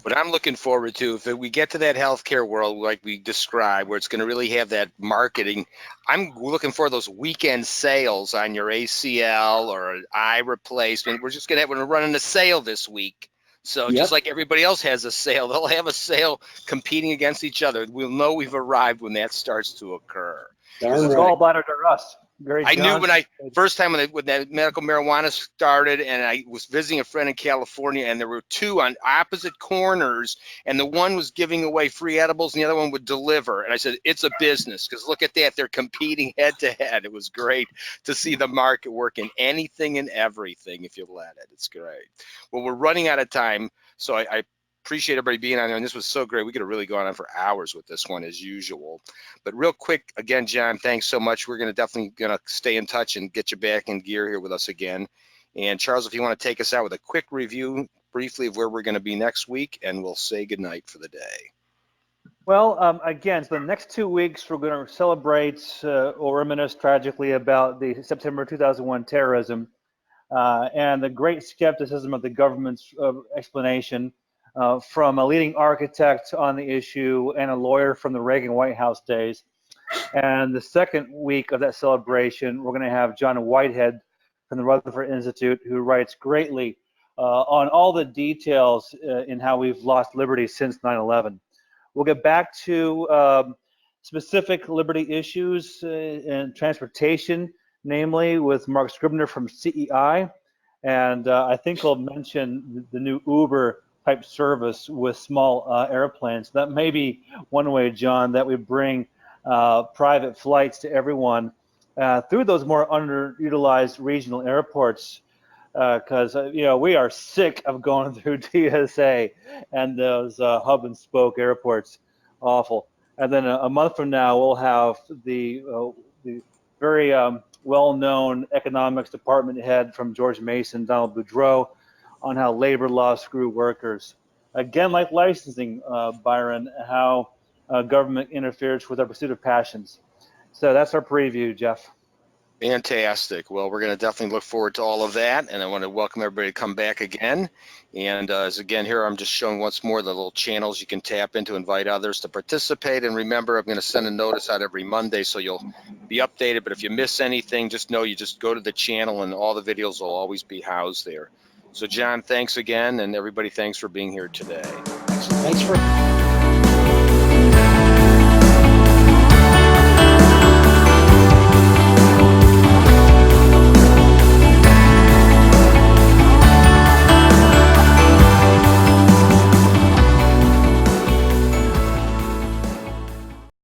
What I'm looking forward to, if we get to that healthcare world like we described, where it's going to really have that marketing, I'm looking for those weekend sales on your ACL or eye replacement. We're just going to have, we're running a sale this week. So just like everybody else has a sale, they'll have a sale competing against each other. We'll know we've arrived when that starts to occur. It's all bladder to us. I knew when first time when that medical marijuana started, and I was visiting a friend in California, and there were two on opposite corners, and the one was giving away free edibles and the other one would deliver. And I said, it's a business, because look at that, they're competing head to head. It was great to see the market work in anything and everything if you let it. It's great. Well, we're running out of time, so I appreciate everybody being on there, and this was so great. We could have really gone on for hours with this one as usual. But real quick, again, John, thanks so much. We're definitely gonna stay in touch and get you back in gear here with us again. And Charles, if you want to take us out with a quick review briefly of where we're going to be next week, and we'll say goodnight for the day. Well, again, so the next 2 weeks we're going to celebrate or reminisce tragically about the September 2001 terrorism and the great skepticism of the government's explanation from a leading architect on the issue and a lawyer from the Reagan White House days. And the second week of that celebration, we're going to have John Whitehead from the Rutherford Institute, who writes greatly on all the details in how we've lost liberty since 9/11. We'll get back to specific liberty issues in transportation, namely with Mark Scribner from CEI. And I think we'll mention the new Uber type service with small airplanes. That may be one way, John, that we bring private flights to everyone through those more underutilized regional airports, because we are sick of going through TSA and those hub and spoke airports. Awful. And then a month from now, we'll have the very well-known economics department head from George Mason, Donald Boudreaux, on how labor law screw workers. Again, like licensing, Byron, how government interferes with our pursuit of passions. So that's our preview, Jeff. Fantastic. Well, we're going to definitely look forward to all of that, and I want to welcome everybody to come back again. And as again here, I'm just showing once more the little channels you can tap into, invite others to participate. And remember, I'm going to send a notice out every Monday, so you'll be updated. But if you miss anything, just know you just go to the channel, and all the videos will always be housed there. So, John, thanks again, and everybody, thanks for being here today. Thanks for.